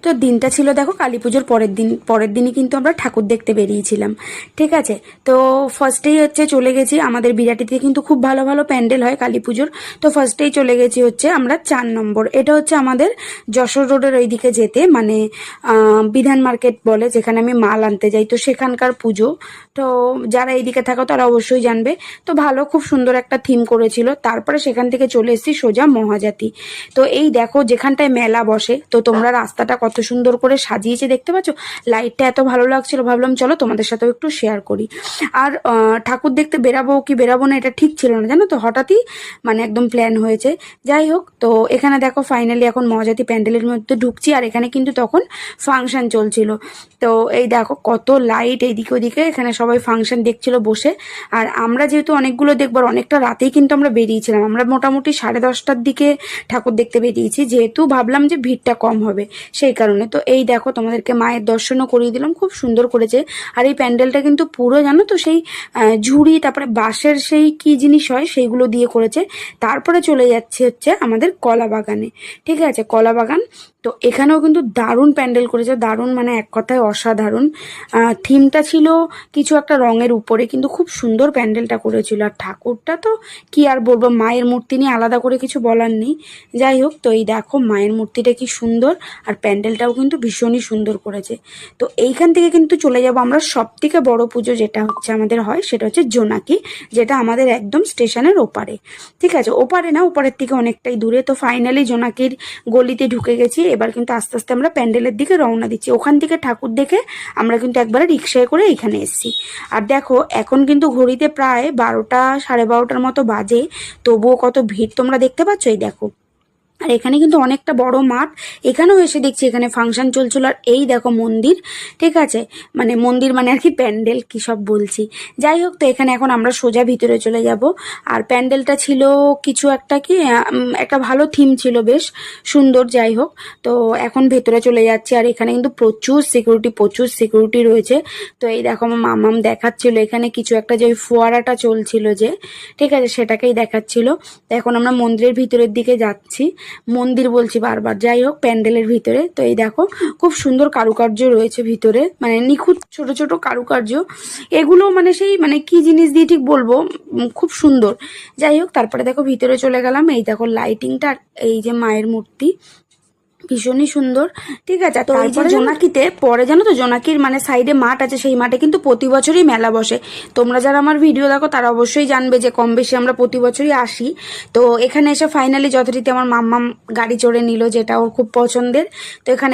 তো দিনটা ছিল দেখো কালী পুজোর পরের দিনই কিন্তু আমরা ঠাকুর দেখতে বেরিয়েছিলাম। ঠিক আছে, তো ফার্স্টেই হচ্ছে চলে গেছি আমাদের বিরাটিতে, কিন্তু খুব ভালো ভালো প্যান্ডেল হয় কালী পুজোর। তো ফার্স্টেই চলে গেছি হচ্ছে আমরা 4 নম্বর, এটা হচ্ছে আমাদের যশোর রোডের ওইদিকে যেতে, মানে বিধান মার্কেট বলে, যেখানে আমি মাল আনতে যাই, তো সেখানকার পুজো। তো যারা এইদিকে থাকো তারা অবশ্যই জানবে। তো ভালো, খুব সুন্দর একটা থিম করেছিল। তারপরে সেখান থেকে চলে এসেছি সোজা মহাজাতি। তো এই দেখো যেখানটায় মেলা বসে, তো তোমরা রাস্তাটা কত সুন্দর করে সাজিয়েছে দেখতে পাচ্ছ, লাইটটা এত ভালো লাগছিল, ভাবলাম চলো তোমাদের সাথেও একটু শেয়ার করি। আর ঠাকুর দেখতে বেরাবো কি বেরাবো না এটা ঠিক ছিল না, জানো তো, হঠাৎই মানে একদম প্ল্যান হয়েছে। যাই হোক, তো এখানে দেখো ফাইনালি এখন মহাজাতি প্যান্ডেলের মধ্যে ঢুকছি, আর এখানে কিন্তু তখন ফাংশন চলছিল। তো এই দেখো কত লাইট এইদিকে ওদিকে, এখানে সবাই ফাংশন দেখছিল বসে। আর আমরা যেহেতু অনেকগুলো দেখবার, অনেকটা রাতেই কিন্তু আমরা বেরিয়েছিলাম, আমরা মোটামুটি 10:30টার দিকে ঠাকুর দেখতে বেরিয়েছি, যেহেতু ভাবলাম যে ভিড়টা কম হবে সেই কারণে। তো এই দেখো তোমাদেরকে মায়ের দর্শনও করিয়ে দিলাম, খুব সুন্দর করেছে। আর এই প্যান্ডেলটা কিন্তু পুরো জানো তো সেই ঝুড়ি, তারপরে বাঁশের সেই কি জিনিস হয় সেইগুলো দিয়ে করেছে। তারপরে চলে যাচ্ছে হচ্ছে আমাদের কলা বাগানে। ঠিক আছে, কলা বাগান। তো এখানেও কিন্তু দারুণ প্যান্ডেল করেছে, দারুণ মানে এক কথায় অসাধারণ। থিমটা ছিল কিছু একটা রঙের উপরে, কিন্তু খুব সুন্দর প্যান্ডেলটা করেছিল। আর ঠাকুরটা তো কি আর বলবো, মায়ের মূর্তি নিয়ে আলাদা করে কিছু বলার নেই। যাই হোক, তো এই দেখো মায়ের মূর্তিটা কি সুন্দর, আর প্যান্ডেলটাও কিন্তু ভীষণই সুন্দর করেছে। তো এইখান থেকে কিন্তু চলে যাব আমরা সব থেকে বড় পুজো যেটা হচ্ছে আমাদের হয়, সেটা হচ্ছে জোনাকি, যেটা আমাদের একদম স্টেশনের ওপারে। ঠিক আছে, ওপারে না, ওপারের থেকে অনেকটাই দূরে। তো ফাইনালি জোনাকির গলিতে ঢুকে গেছি, এবার কিন্তু আস্তে আস্তে আমরা প্যান্ডেলের দিকে রওনা দিচ্ছি। ওখান থেকে ঠাকুর দেখে আমরা কিন্তু একবারে রিক্সায় করে এখানে এসেছি। আর দেখো এখন কিন্তু ঘড়িতে প্রায় 12টা 12:30টার মতো বাজে, তবুও কত ভিড় তোমরা দেখতে পাচ্ছ, এই দেখো। আর এখানে কিন্তু অনেকটা বড় মাঠ, এখানেও এসে দেখছি এখানে ফাংশন চলছিল। আর এই দেখো মন্দির, ঠিক আছে, মানে মন্দির মানে আর কি প্যান্ডেল, কি সব বলছি। যাই হোক, তো এখানে এখন আমরা সোজা ভিতরে চলে যাব। আর প্যান্ডেলটা ছিল কিছু একটা কি একটা ভালো থিম ছিল, বেশ সুন্দর। যাই হোক, তো এখন ভেতরে চলে যাচ্ছে। আর এখানে কিন্তু প্রচুর সিকিউরিটি রয়েছে। তো এই দেখো আমার মামাম দেখাচ্ছিল এখানে কিছু একটা, যে ওই ফোয়ারাটা চলছিল যে, ঠিক আছে, সেটাকেই দেখাচ্ছিল। তো এখন আমরা মন্দিরের ভিতরের দিকে যাচ্ছি, মন্দির বলছি বারবার, যাই হোক প্যান্ডেলের ভিতরে। তো এই দেখো খুব সুন্দর কারুকার্য রয়েছে ভিতরে, মানে নিখুঁত ছোট ছোট কারুকার্য এগুলো, মানে সেই মানে কি জিনিস দিয়ে ঠিক বলবো, খুব সুন্দর। যাই হোক, তারপরে দেখো ভিতরে চলে গেলাম, এই দেখো লাইটিংটা, এই যে মায়ের মূর্তি ভীষণই সুন্দর। ঠিক আছে, তো এই যে জোনাকিতে পরে জানো তো, জোনাকির মানে সাইডে মাঠ আছে, সেই মাঠে কিন্তু প্রতি বছরই মেলা বসে। তোমরা যারা আমার ভিডিও দেখো তারা অবশ্যই জানবে যে কম বেশি আমরা প্রতি বছরই আসি। তো এখানে এসে ফাইনালি যথারীতি আমার মাম্মাম গাড়ি চড়ে নিল, যেটা ওর খুব পছন্দের। তো এখানে